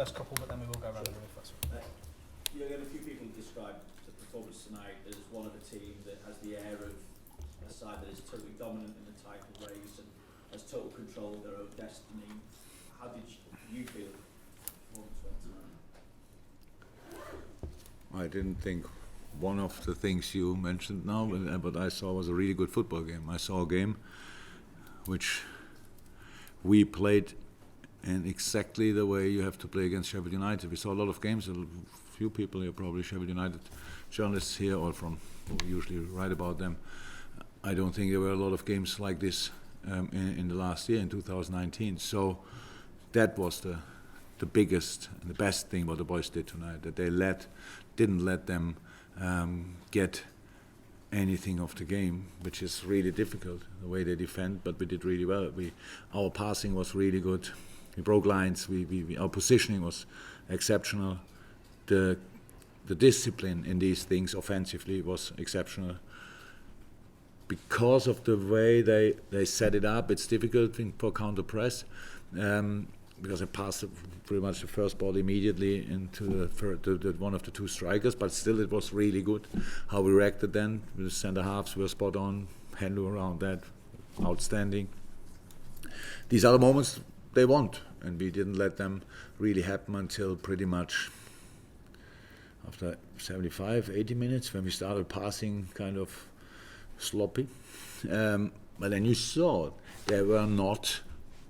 first couple, but then we will go around the room first. Jurgen, a few people described the performance tonight as one of a team that has the air of a side that is totally dominant in the title race and has total control of their own destiny. How did you feel the performance went tonight? I didn't think one of the things you mentioned now, but I saw was a really good football game. I saw a game which we played in exactly the way you have to play against Sheffield United. We saw a lot of games, a few people here, probably Sheffield United journalists here or from who usually write about them. I don't think there were a lot of games like this in the last year, in 2019. So that was the biggest and the best thing what the boys did tonight, that they didn't let them get anything of the game, which is really difficult, the way they defend, but we did really well. Our passing was really good. We broke lines, our positioning was exceptional. The discipline in these things offensively was exceptional. Because of the way they set it up, it's difficult for counter press. Because I passed pretty much the first ball immediately into the one of the two strikers, but still it was really good. How we reacted then, the centre halves were spot on, handle around that, outstanding. These are the moments they want, and we didn't let them really happen until pretty much after 75, 80 minutes, when we started passing kind of sloppy. But then you saw they were not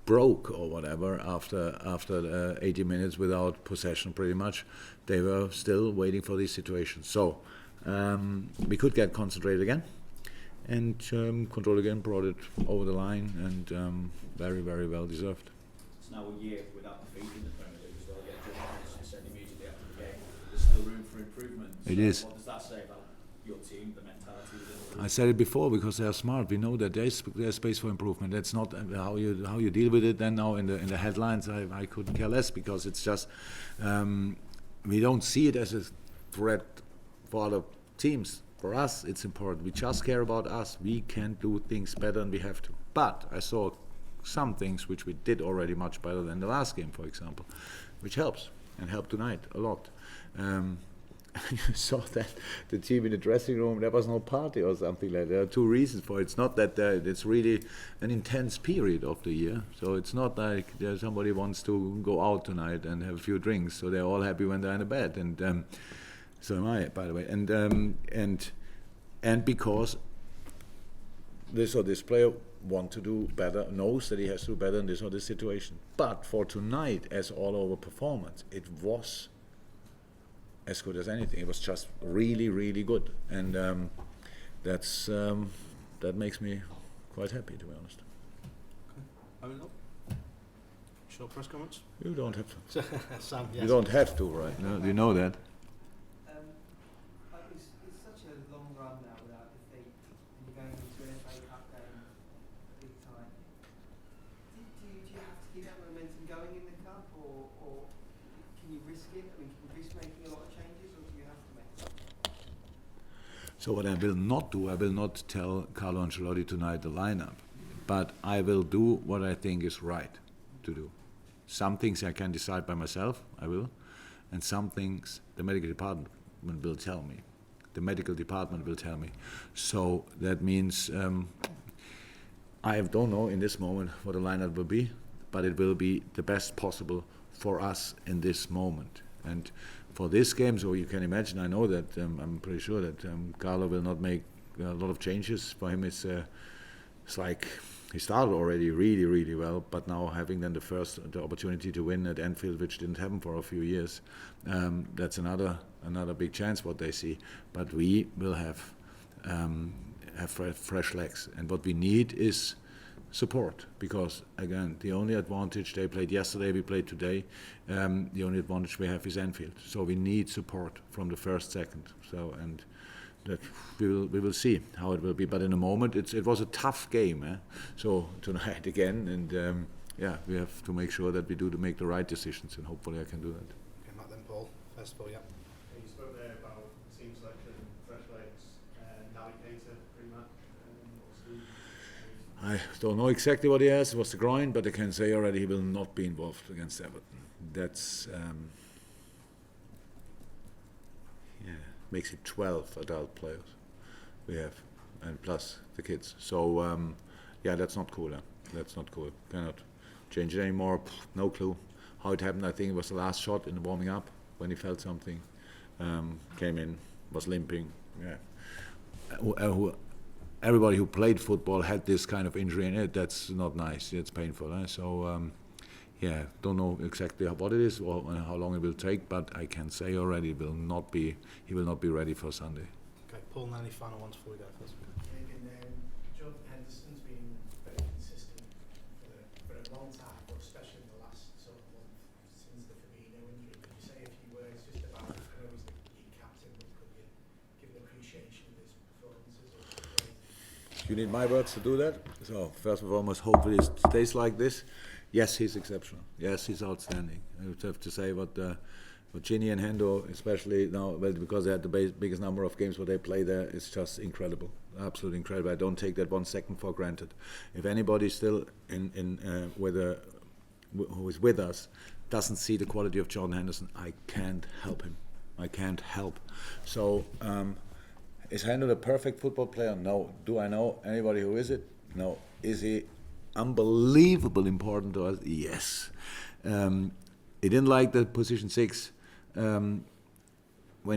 broke or whatever after 80 minutes without possession pretty much. They were still waiting for these situations. So we could get concentrated again and control again, brought it over the line, and very, very well deserved. It's now a year without defeat in the Premier League as well. You said immediately after the game, there's still room for improvement. So it is. What does that say about your team, the mentality within the group? I said it before, because they are smart. We know that there's space for improvement. That's not how you deal with it. Then now in the headlines, I couldn't care less, because it's just we don't see it as a threat for other teams. For us, it's important. We just care about us. We can do things better, and we have to. But I saw some things which we did already much better than the last game, for example, which helps, and helped tonight a lot. You saw that the team in the dressing room, there was no party or something like that. There are two reasons for it. It's not that it's really an intense period of the year. So it's not like somebody wants to go out tonight and have a few drinks. So they're all happy when they're in the bed. And so am I, by the way. And because this player wants to do better, knows that he has to do better in this or this situation. But for tonight, as all over performance, it was as good as anything. It was just really, really good, and that makes me quite happy, to be honest. Okay. Short press comments? You don't have to. Sam, yes. You don't have to, right? No, you know that. It's such a long run now without defeat, and you're going into an FA Cup game big time. Do you have to keep that momentum going in the cup, or can you risk it? I mean, can you risk making a lot of changes, or do you have to make them? So what I will not do, I will not tell Carlo Ancelotti tonight the lineup, but I will do what I think is right to do. Some things I can decide by myself, I will, and some things the medical department will tell me. The medical department will tell me. So that means I don't know in this moment what the lineup will be, but it will be the best possible for us in this moment. And for this game, so you can imagine, I know that, I'm pretty sure that Carlo will not make a lot of changes. For him, it's like he started already really, really well, but now having then the opportunity to win at Anfield, which didn't happen for a few years, that's another big chance what they see. But we will have fresh legs, and what we need is support, because again, the only advantage, they played yesterday, we played today, the only advantage we have is Anfield. So we need support from the first second. So, and that we will see how it will be. But in a moment, it was a tough game. So tonight again, and we have to make sure that we make the right decisions, and hopefully I can do that. Okay, Matt, then Paul. First of all, yeah. You spoke there about team selection, fresh legs, navigator pre-match. I don't know exactly what he has. It was the groin, but I can say already he will not be involved against Everton. that's makes it 12 adult players we have, and plus the kids. So that's not cool. That's not cool. Cannot change it anymore. No clue how it happened. I think it was the last shot in the warming up when he felt something. Came in, was limping. Everybody who played football had this kind of injury in it. That's not nice. It's painful. So don't know exactly what it is or how long it will take, but I can say already he will not be ready for Sunday. Okay, Paul, and any final ones before we go first? Jordan Henderson's been very consistent for a long time, but especially in the last sort of month since the Firmino injury. Could you say a few words just about, I know he's the key captain, but could you give an appreciation of his performances? You need my words to do that. So first of all, must hopefully it stays like this. Yes, he's exceptional. Yes, he's outstanding. I would have to say what Ginny and Hendo, especially now, well, because they had the biggest number of games where they play there, it's just incredible, absolutely incredible. I don't take that 1 second for granted. If anybody still who is with us doesn't see the quality of Jordan Henderson, I can't help him. I can't help. So is Hendo the perfect football player? No. Do I know anybody who is it? No. Is he unbelievable important to us? Yes. He didn't like the position 6 when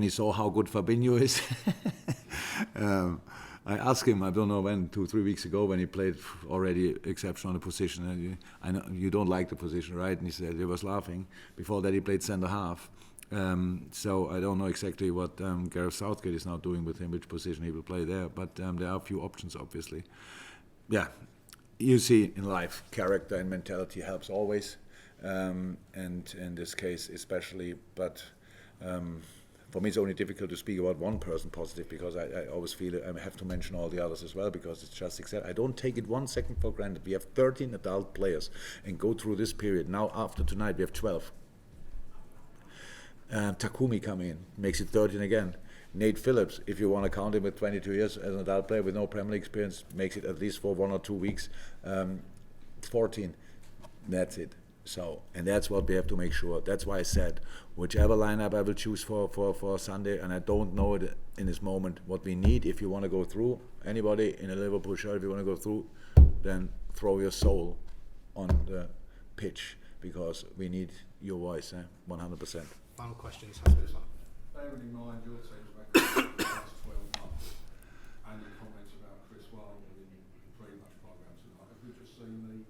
he saw how good Fabinho is. I asked him, I don't know when, 2-3 weeks ago, when he played already exceptional on the position. I know you don't like the position, right? And he said he was laughing. Before that, he played centre half. So I don't know exactly what Gareth Southgate is now doing with him, which position he will play there. But there are a few options, obviously. Yeah. You see in life, character and mentality helps always, and in this case especially. But for me, it's only difficult to speak about one person positive, because I always feel I have to mention all the others as well, because it's just accept. I don't take it 1 second for granted. We have 13 adult players and go through this period. Now after tonight, we have 12. Takumi coming in makes it 13 again. Nate Phillips, if you want to count him with 22 years as an adult player with no Premier League experience, makes it at least for 1 or 2 weeks. 14. That's it. So, and that's what we have to make sure. That's why I said, whichever lineup I will choose for Sunday, and I don't know it in this moment what we need. If you want to go through, anybody in a Liverpool shirt, if you want to go through, then throw your soul on the pitch, because we need your voice, 100%. Final questions. Has to be fun. Bearing in mind your team's record for the last 12 months and your comments about Chris Wilder in the pre-match programme tonight, have we just seen the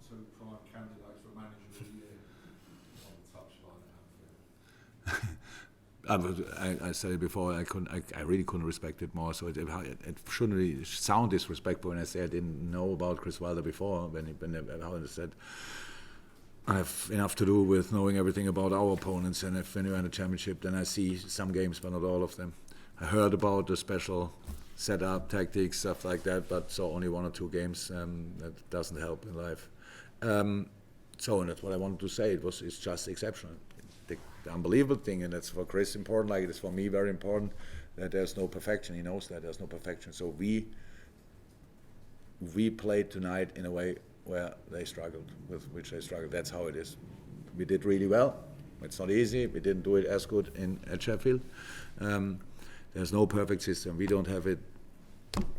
2 prime candidates for manager of the year on the touchline at Anfield? I said it before. I really couldn't respect it more. So it shouldn't really sound disrespectful when I say I didn't know about Chris Wilder before. When I said, I have enough to do with knowing everything about our opponents, and if when you're in the championship, then I see some games, but not all of them. I heard about the special setup, tactics, stuff like that, but saw only 1 or 2 games. That doesn't help in life. So and that's what I wanted to say. It's just exceptional. The unbelievable thing, and that's for Chris important, like it is for me very important, that there's no perfection. He knows that there's no perfection. So we played tonight in a way where they struggled, with which they struggled. That's how it is. We did really well. It's not easy. We didn't do it as good at Sheffield. There's no perfect system. We don't have it.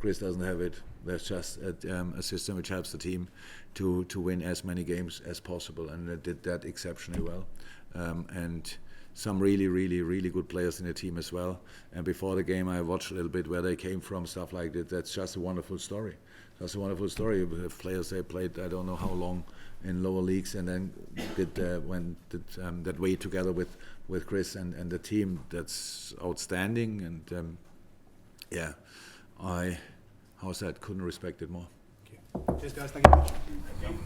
Chris doesn't have it. There's just a system which helps the team to win as many games as possible, and they did that exceptionally well. And some really, really, really good players in the team as well. And before the game, I watched a little bit where they came from, stuff like that. That's just a wonderful story. That's a wonderful story. We have players, they played I don't know how long in lower leagues, and then did that way together with Chris and the team. That's outstanding. And couldn't respect it more. Thank you. Cheers, guys. Thank you very much. Thank you.